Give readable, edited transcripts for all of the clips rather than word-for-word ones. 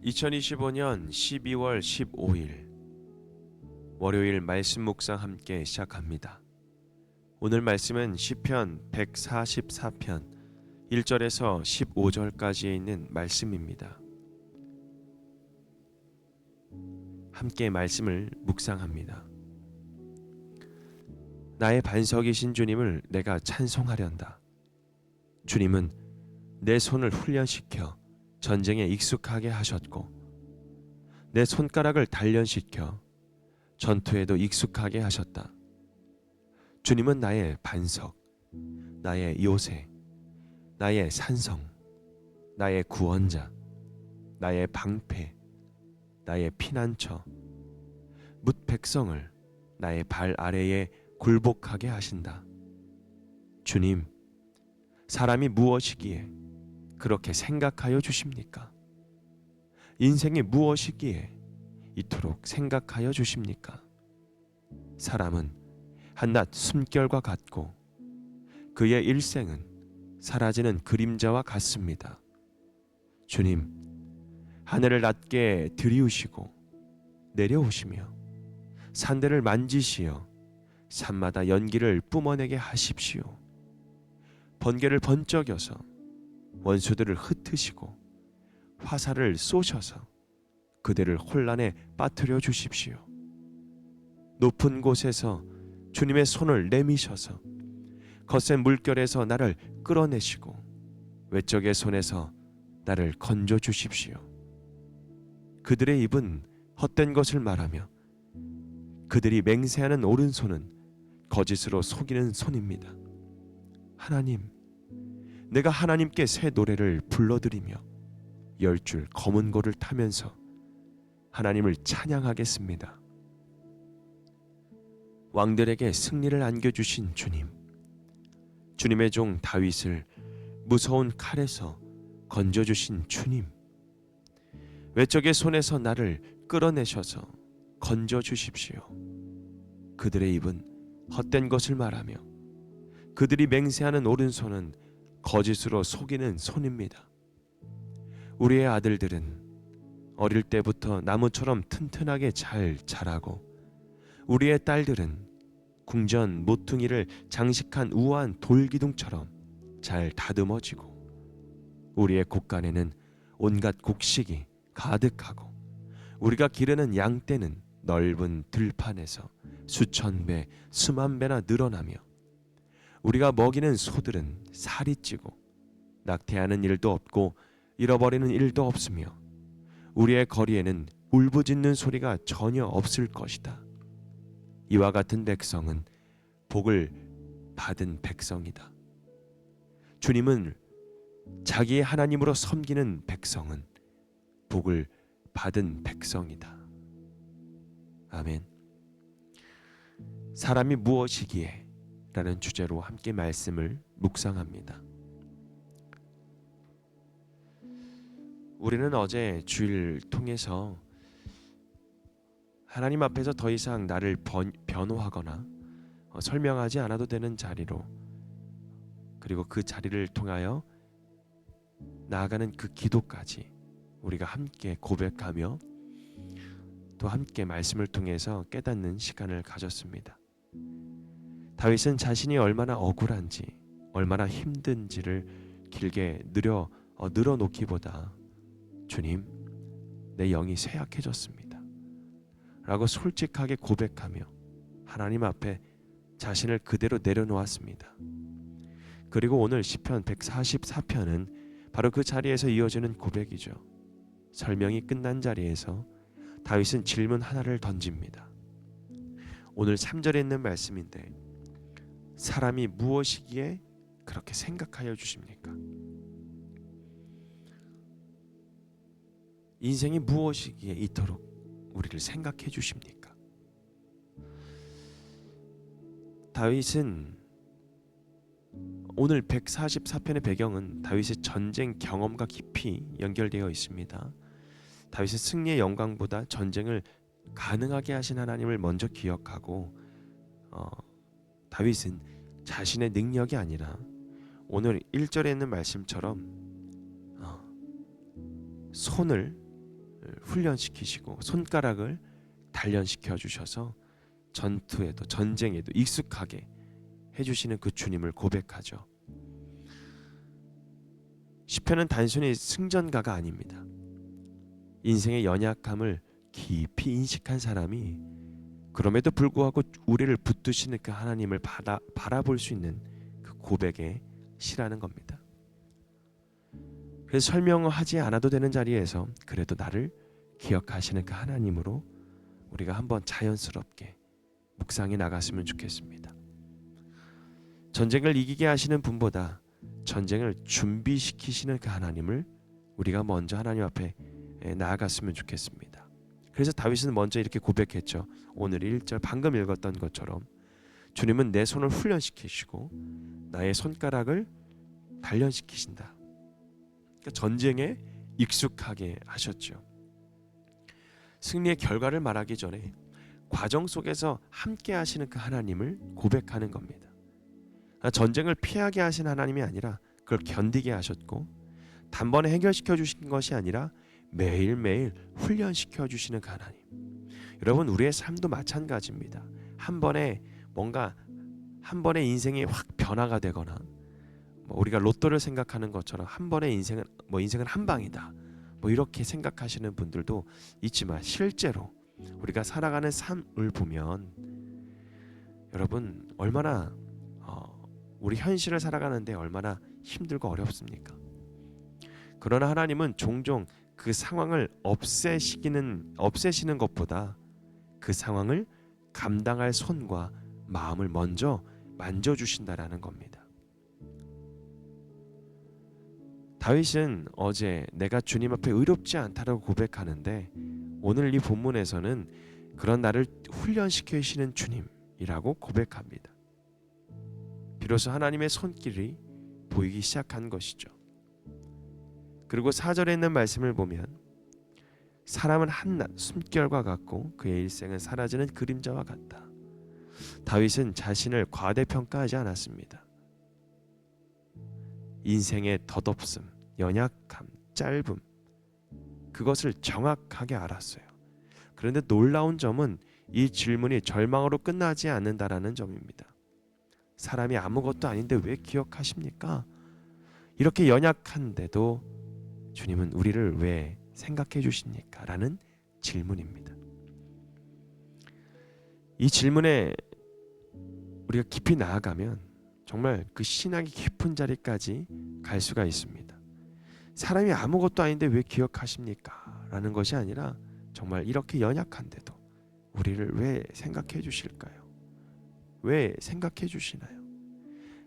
2025년 12월 15일 월요일 말씀 묵상 함께 시작합니다. 오늘 말씀은 시편 144편 1절에서 15절까지에 있는 말씀입니다. 함께 말씀을 묵상합니다. 나의 반석이신 주님을 내가 찬송하련다. 주님은 내 손을 훈련시켜 전쟁에 익숙하게 하셨고 내 손가락을 단련시켜 전투에도 익숙하게 하셨다. 주님은 나의 반석, 나의 요새, 나의 산성, 나의 구원자, 나의 방패, 나의 피난처, 뭇 백성을 나의 발 아래에 굴복하게 하신다. 주님, 사람이 무엇이기에 그렇게 생각하여 주십니까? 인생이 무엇이기에 이토록 생각하여 주십니까? 사람은 한낱 숨결과 같고 그의 일생은 사라지는 그림자와 같습니다. 주님, 하늘을 낮게 들이우시고 내려오시며 산들을 만지시어 산마다 연기를 뿜어내게 하십시오. 번개를 번쩍여서 원수들을 흩으시고 화살을 쏘셔서 그들을 혼란에 빠뜨려 주십시오. 높은 곳에서 주님의 손을 내미셔서 거센 물결에서 나를 끌어내시고 외적의 손에서 나를 건져 주십시오. 그들의 입은 헛된 것을 말하며 그들이 맹세하는 오른손은 거짓으로 속이는 손입니다. 하나님, 내가 하나님께 새 노래를 불러드리며 10줄 검은 고를 타면서 하나님을 찬양하겠습니다. 왕들에게 승리를 안겨주신 주님, 주님의 종 다윗을 무서운 칼에서 건져주신 주님, 외적의 손에서 나를 끌어내셔서 건져주십시오. 그들의 입은 헛된 것을 말하며 그들이 맹세하는 오른손은 거짓으로 속이는 손입니다. 우리의 아들들은 어릴 때부터 나무처럼 튼튼하게 잘 자라고 우리의 딸들은 궁전 모퉁이를 장식한 우아한 돌기둥처럼 잘 다듬어지고 우리의 곳간에는 온갖 곡식이 가득하고 우리가 기르는 양떼는 넓은 들판에서 수천 배, 수만 배나 늘어나며 우리가 먹이는 소들은 살이 찌고 낙태하는 일도 없고 잃어버리는 일도 없으며 우리의 거리에는 울부짖는 소리가 전혀 없을 것이다. 이와 같은 백성은 복을 받은 백성이다. 주님은 자기의 하나님으로 섬기는 백성은 복을 받은 백성이다. 아멘. 사람이 무엇이기에? 라는 주제로 함께 말씀을 묵상합니다. 우리는 어제 주일 통해서 하나님 앞에서 더 이상 나를 변호하거나 설명하지 않아도 되는 자리로, 그리고 그 자리를 통하여 나아가는 그 기도까지 우리가 함께 고백하며 또 함께 말씀을 통해서 깨닫는 시간을 가졌습니다. 다윗은 자신이 얼마나 억울한지, 얼마나 힘든지를 길게 늘어놓기보다 주님, 내 영이 쇠약해졌습니다 라고 솔직하게 고백하며 하나님 앞에 자신을 그대로 내려놓았습니다. 그리고 오늘 시편 144편은 바로 그 자리에서 이어지는 고백이죠. 설명이 끝난 자리에서 다윗은 질문 하나를 던집니다. 오늘 3절에 있는 말씀인데, 사람이 무엇이기에 그렇게 생각하여 주십니까? 인생이 무엇이기에 이토록 우리를 생각해 주십니까? 다윗은 오늘 144편의 배경은 다윗의 전쟁 경험과 깊이 연결되어 있습니다. 다윗의 승리의 영광보다 전쟁을 가능하게 하신 하나님을 먼저 기억하고 다윗은 자신의 능력이 아니라 오늘 1절에 있는 말씀처럼 손을 훈련시키시고 손가락을 단련시켜 주셔서 전투에도 전쟁에도 익숙하게 해주시는 그 주님을 고백하죠. 시편은 단순히 승전가가 아닙니다. 인생의 연약함을 깊이 인식한 사람이 그럼에도 불구하고 우리를 붙드시는 그 하나님을 바라볼 수 있는 그 고백의 시라는 겁니다. 그래서 설명하지 않아도 되는 자리에서 그래도 나를 기억하시는 그 하나님으로 우리가 한번 자연스럽게 묵상해 나갔으면 좋겠습니다. 전쟁을 이기게 하시는 분보다 전쟁을 준비시키시는 그 하나님을 우리가 먼저 하나님 앞에 나아갔으면 좋겠습니다. 그래서 다윗은 먼저 이렇게 고백했죠. 오늘 1절 방금 읽었던 것처럼 주님은 내 손을 훈련시키시고 나의 손가락을 단련시키신다. 그러니까 전쟁에 익숙하게 하셨죠. 승리의 결과를 말하기 전에 과정 속에서 함께 하시는 그 하나님을 고백하는 겁니다. 전쟁을 피하게 하신 하나님이 아니라 그걸 견디게 하셨고 단번에 해결시켜 주신 것이 아니라 매일매일 훈련시켜 주시는 그 하나님. 여러분, 우리의 삶도 마찬가지입니다. 한 번에 인생이 확 변화가 되거나 우리가 로또를 생각하는 것처럼 한 번에 인생은 한 방이다 이렇게 생각하시는 분들도 있지만 실제로 우리가 살아가는 삶을 보면 여러분 얼마나 우리 현실을 살아가는데 얼마나 힘들고 어렵습니까? 그러나 하나님은 종종 그 상황을 없애시는 것보다 그 상황을 감당할 손과 마음을 먼저 만져주신다라는 겁니다. 다윗은 어제 내가 주님 앞에 의롭지 않다라고 고백하는데 오늘 이 본문에서는 그런 나를 훈련시키시는 주님이라고 고백합니다. 비로소 하나님의 손길이 보이기 시작한 것이죠. 그리고 4절에 있는 말씀을 보면 사람은 한낱 숨결과 같고 그의 일생은 사라지는 그림자와 같다. 다윗은 자신을 과대평가하지 않았습니다. 인생의 덧없음, 연약함, 짧음 그것을 정확하게 알았어요. 그런데 놀라운 점은 이 질문이 절망으로 끝나지 않는다라는 점입니다. 사람이 아무것도 아닌데 왜 기억하십니까? 이렇게 연약한데도 주님은 우리를 왜 생각해 주십니까? 라는 질문입니다. 이 질문에 우리가 깊이 나아가면 정말 그 신학의 깊은 자리까지 갈 수가 있습니다. 사람이 아무것도 아닌데 왜 기억하십니까? 라는 것이 아니라 정말 이렇게 연약한데도 우리를 왜 생각해 주실까요? 왜 생각해 주시나요?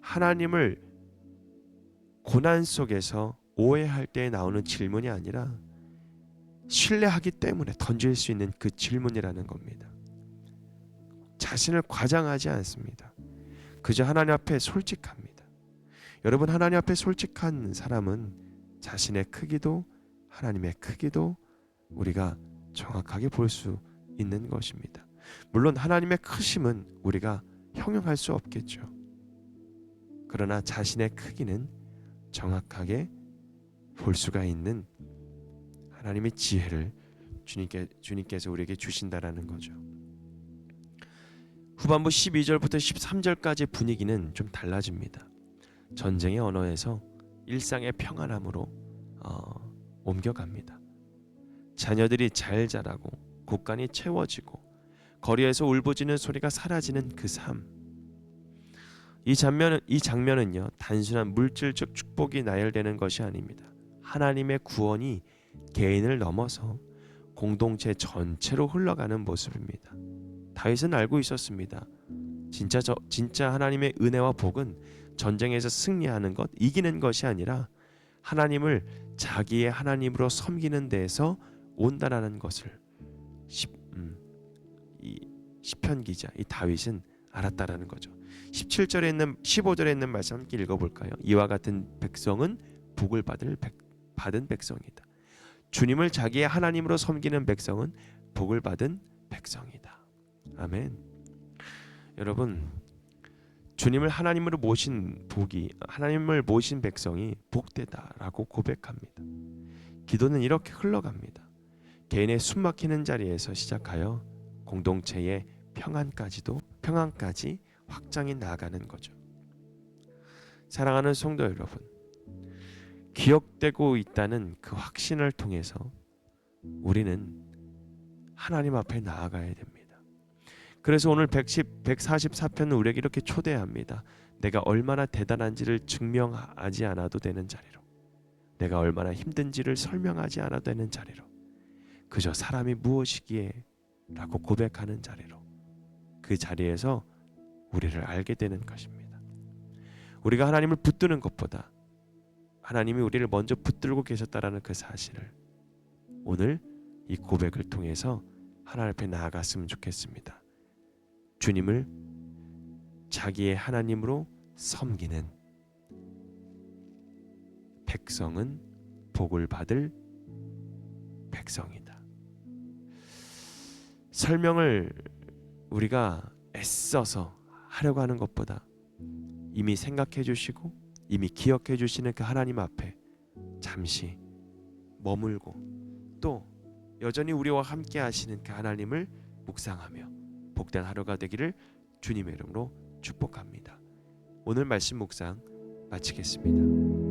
하나님을 고난 속에서 오해할 때 나오는 질문이 아니라 신뢰하기 때문에 던질 수 있는 그 질문이라는 겁니다. 자신을 과장하지 않습니다. 그저 하나님 앞에 솔직합니다. 여러분, 하나님 앞에 솔직한 사람은 자신의 크기도 하나님의 크기도 우리가 정확하게 볼 수 있는 것입니다. 물론 하나님의 크심은 우리가 형용할 수 없겠죠. 그러나 자신의 크기는 정확하게 볼 수가 있는 하나님의 지혜를 주님께서 우리에게 주신다라는 거죠. 후반부 12절부터 13절까지 분위기는 좀 달라집니다. 전쟁의 언어에서 일상의 평안함으로 옮겨갑니다. 자녀들이 잘 자라고 곳간이 채워지고 거리에서 울부짖는 소리가 사라지는 그 삶. 이 장면은요 단순한 물질적 축복이 나열되는 것이 아닙니다. 하나님의 구원이 개인을 넘어서 공동체 전체로 흘러가는 모습입니다. 다윗은 알고 있었습니다. 진짜 하나님의 은혜와 복은 전쟁에서 승리하는 것, 이기는 것이 아니라 하나님을 자기의 하나님으로 섬기는 데에서 온다라는 것을 이 시편 기자 이 다윗은 알았다라는 거죠. 15절에 있는 말씀 함께 읽어볼까요? 이와 같은 백성은 복을 받은 백성이다. 주님을 자기의 하나님으로 섬기는 백성은 복을 받은 백성이다. 아멘. 여러분, 주님을 하나님으로 하나님을 모신 백성이 복되다라고 고백합니다. 기도는 이렇게 흘러갑니다. 개인의 숨막히는 자리에서 시작하여 공동체의 평안까지 확장해 나가는 거죠. 사랑하는 성도 여러분, 기억되고 있다는 그 확신을 통해서 우리는 하나님 앞에 나아가야 됩니다. 그래서 오늘 144편은 우리에게 이렇게 초대합니다. 내가 얼마나 대단한지를 증명하지 않아도 되는 자리로, 내가 얼마나 힘든지를 설명하지 않아도 되는 자리로, 그저 사람이 무엇이기에 라고 고백하는 자리로, 그 자리에서 우리를 알게 되는 것입니다. 우리가 하나님을 붙드는 것보다 하나님이 우리를 먼저 붙들고 계셨다라는 그 사실을 오늘 이 고백을 통해서 하나님 앞에 나아갔으면 좋겠습니다. 주님을 자기의 하나님으로 섬기는 백성은 복을 받을 백성이다. 설명을 우리가 애써서 하려고 하는 것보다 이미 생각해 주시고 이미 기억해 주시는 그 하나님 앞에 잠시 머물고 또 여전히 우리와 함께 하시는 그 하나님을 묵상하며 복된 하루가 되기를 주님의 이름으로 축복합니다. 오늘 말씀 묵상 마치겠습니다.